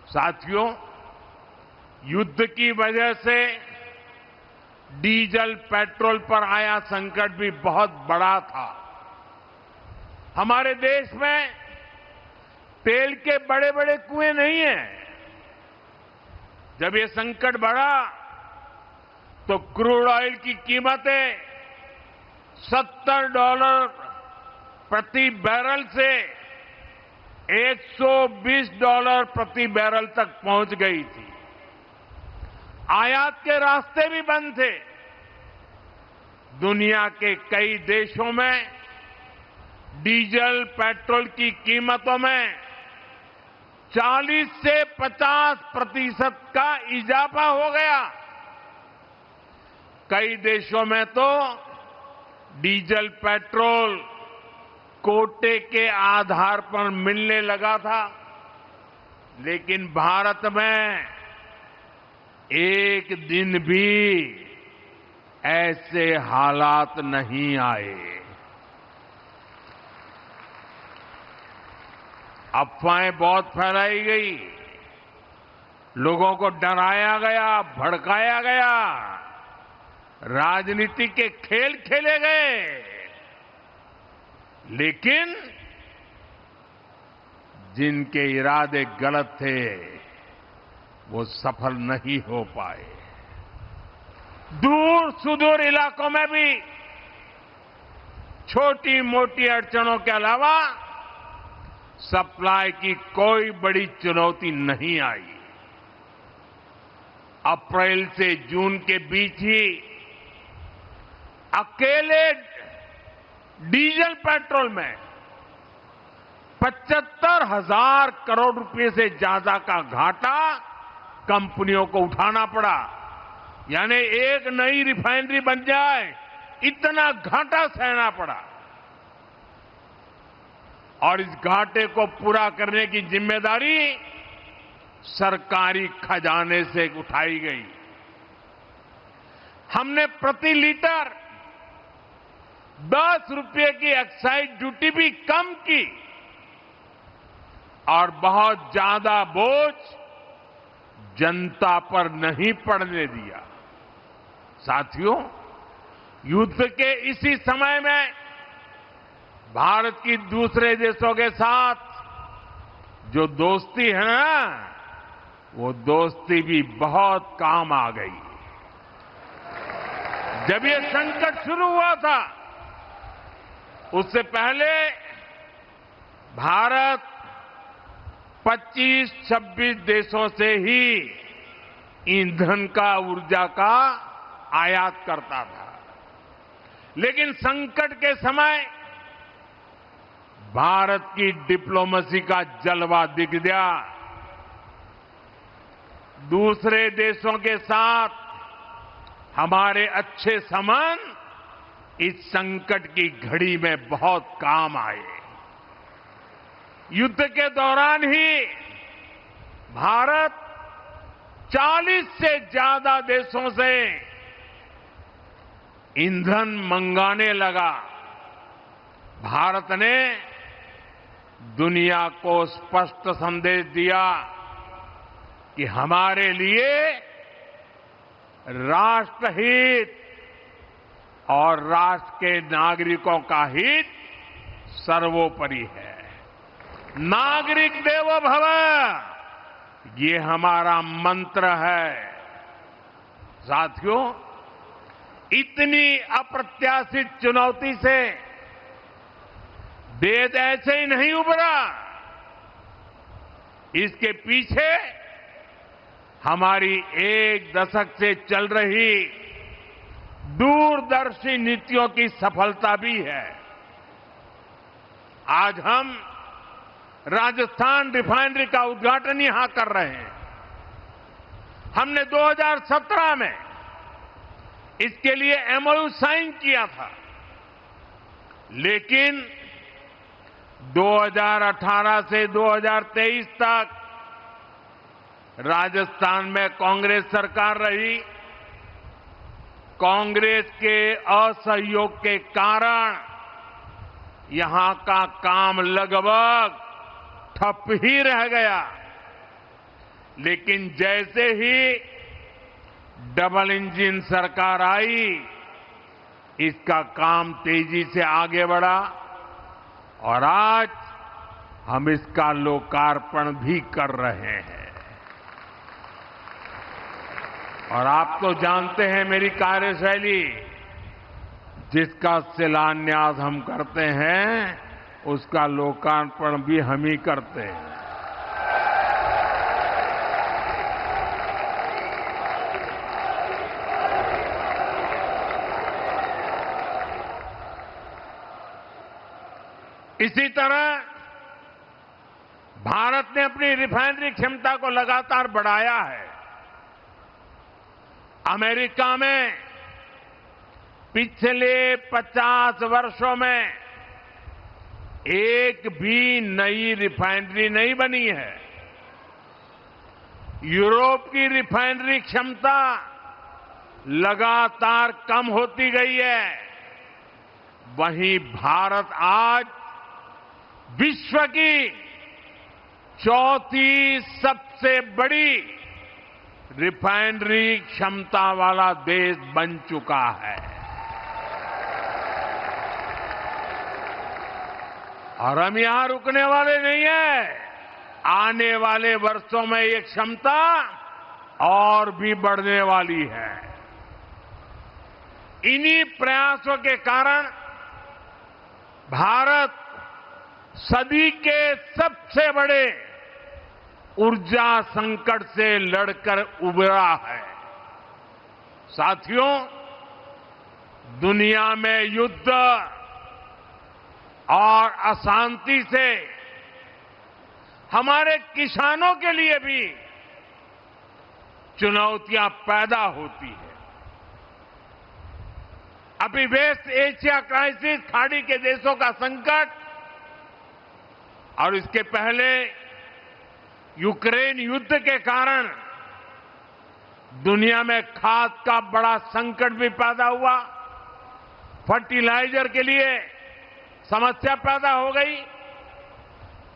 साथियों, युद्ध की वजह से डीजल पेट्रोल पर आया संकट भी बहुत बड़ा था। हमारे देश में तेल के बड़े बड़े कुएं नहीं हैं। जब ये संकट बढ़ा तो क्रूड ऑयल की कीमतें $70 प्रति बैरल से $120 प्रति बैरल तक पहुंच गई थी। आयात के रास्ते भी बंद थे। दुनिया के कई देशों में डीजल पेट्रोल की कीमतों में 40 से 50% का इजाफा हो गया। कई देशों में तो डीजल पेट्रोल कोटे के आधार पर मिलने लगा था, लेकिन भारत में एक दिन भी ऐसे हालात नहीं आए। अफवाहें बहुत फैलाई गई, लोगों को डराया गया, भड़काया गया, राजनीति के खेल खेले गए, लेकिन जिनके इरादे गलत थे वो सफल नहीं हो पाए। दूर सुदूर इलाकों में भी छोटी मोटी अड़चनों के अलावा सप्लाई की कोई बड़ी चुनौती नहीं आई। अप्रैल से जून के बीच ही अकेले डीजल पेट्रोल में 75,000 करोड़ रुपए से ज्यादा का घाटा कंपनियों को उठाना पड़ा। यानी एक नई रिफाइनरी बन जाए इतना घाटा सहना पड़ा, और इस घाटे को पूरा करने की जिम्मेदारी सरकारी खजाने से उठाई गई। हमने प्रति लीटर 10 रुपये की एक्साइज ड्यूटी भी कम की और बहुत ज्यादा बोझ जनता पर नहीं पड़ने दिया। साथियों, युद्ध के इसी समय में भारत की दूसरे देशों के साथ जो दोस्ती है ना, वो दोस्ती भी बहुत काम आ गई। जब ये संकट शुरू हुआ था उससे पहले भारत 25-26 देशों से ही ईंधन का, ऊर्जा का आयात करता था, लेकिन संकट के समय भारत की डिप्लोमेसी का जलवा दिख गया। दूसरे देशों के साथ हमारे अच्छे संबंध इस संकट की घड़ी में बहुत काम आए। युद्ध के दौरान ही भारत 40 से ज्यादा देशों से ईंधन मंगाने लगा। भारत ने दुनिया को स्पष्ट संदेश दिया कि हमारे लिए राष्ट्रहित और राष्ट्र के नागरिकों का हित सर्वोपरि है। नागरिक देवो भव, ये हमारा मंत्र है। साथियों, इतनी अप्रत्याशित चुनौती से देश ऐसे ही नहीं उभरा। इसके पीछे हमारी एक दशक से चल रही दूरदर्शी नीतियों की सफलता भी है। आज हम राजस्थान रिफाइनरी का उद्घाटन यहां कर रहे हैं। हमने 2017 में इसके लिए एमओयू साइन किया था, लेकिन 2018 से 2023 तक राजस्थान में कांग्रेस सरकार रही। कांग्रेस के असहयोग के कारण यहां का काम लगभग ठप ही रह गया। लेकिन जैसे ही डबल इंजन सरकार आई, इसका काम तेजी से आगे बढ़ा और आज हम इसका लोकार्पण भी कर रहे हैं। और आप तो जानते हैं मेरी कार्यशैली, जिसका शिलान्यास हम करते हैं उसका लोकार्पण भी हम ही करते हैं। इसी तरह भारत ने अपनी रिफाइनरी क्षमता को लगातार बढ़ाया है। अमेरिका में पिछले 50 वर्षों में एक भी नई रिफाइनरी नहीं बनी है। यूरोप की रिफाइनरी क्षमता लगातार कम होती गई है, वहीं भारत आज विश्व की चौथी सबसे बड़ी रिफाइनरी क्षमता वाला देश बन चुका है। और हम यहां रुकने वाले नहीं हैं। आने वाले वर्षों में ये क्षमता और भी बढ़ने वाली है। इन्हीं प्रयासों के कारण भारत सदी के सबसे बड़े ऊर्जा संकट से लड़कर उबरा है। साथियों, दुनिया में युद्ध और अशांति से हमारे किसानों के लिए भी चुनौतियां पैदा होती है। अभी वेस्ट एशिया क्राइसिस, खाड़ी के देशों का संकट और इसके पहले यूक्रेन युद्ध के कारण दुनिया में खाद का बड़ा संकट भी पैदा हुआ। फर्टिलाइजर के लिए समस्या पैदा हो गई।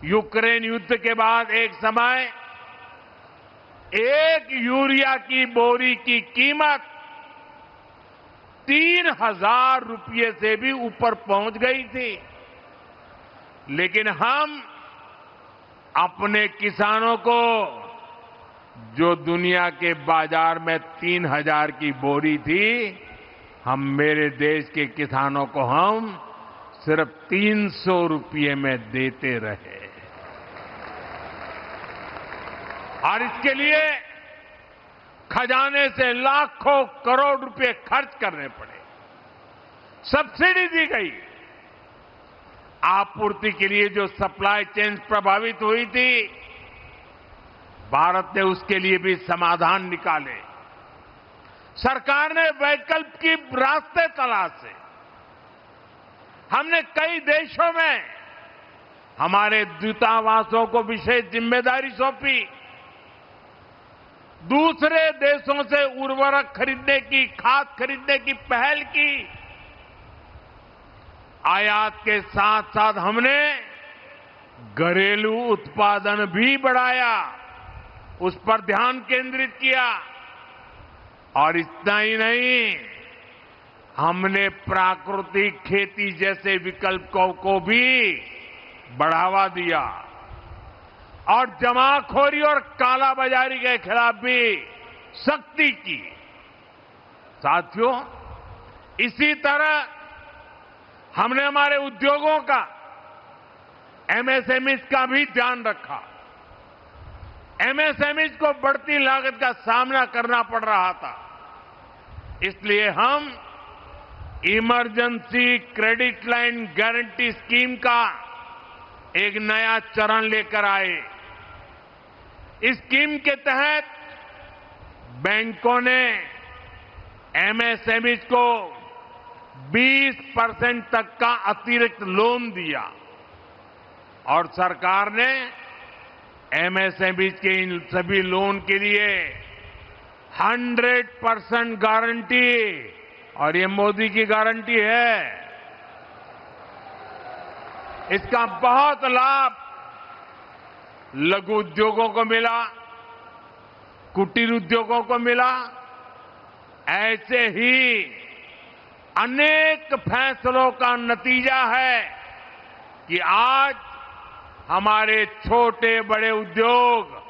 यूक्रेन युद्ध के बाद एक समय एक यूरिया की बोरी की कीमत 3,000 रुपये से भी ऊपर पहुंच गई थी। लेकिन हम अपने किसानों को, जो दुनिया के बाजार में 3,000 की बोरी थी, हम मेरे देश के किसानों को हम सिर्फ 300 रुपये में देते रहे। और इसके लिए खजाने से लाखों करोड़ रुपए खर्च करने पड़े। सब्सिडी दी गई। आपूर्ति के लिए जो सप्लाई चेन प्रभावित हुई थी, भारत ने उसके लिए भी समाधान निकाले। सरकार ने वैकल्पिक रास्ते तलाशे। हमने कई देशों में हमारे दूतावासों को विशेष जिम्मेदारी सौंपी। दूसरे देशों से उर्वरक खरीदने की, खाद खरीदने की पहल की। आयात के साथ साथ हमने घरेलू उत्पादन भी बढ़ाया, उस पर ध्यान केंद्रित किया। और इतना ही नहीं, हमने प्राकृतिक खेती जैसे विकल्पों को भी बढ़ावा दिया और जमाखोरी और कालाबाजारी के खिलाफ भी सख्ती की। साथियों, इसी तरह हमने हमारे उद्योगों का, एमएसएमई का भी ध्यान रखा। एमएसएमई को बढ़ती लागत का सामना करना पड़ रहा था, इसलिए हम emergency credit line guarantee scheme का एक नया चरण लेकर आए। इस स्कीम के तहत बैंकों ने एमएसएमई को 20% तक का अतिरिक्त लोन दिया और सरकार ने एमएसएमई के इन सभी लोन के लिए 100% गारंटी, और ये मोदी की गारंटी है। इसका बहुत लाभ लघु उद्योगों को मिला, कुटीर उद्योगों को मिला, ऐसे ही अनेक फैसलों का नतीजा है कि आज हमारे छोटे बड़े उद्योग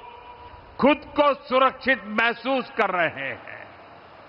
खुद को सुरक्षित महसूस कर रहे हैं।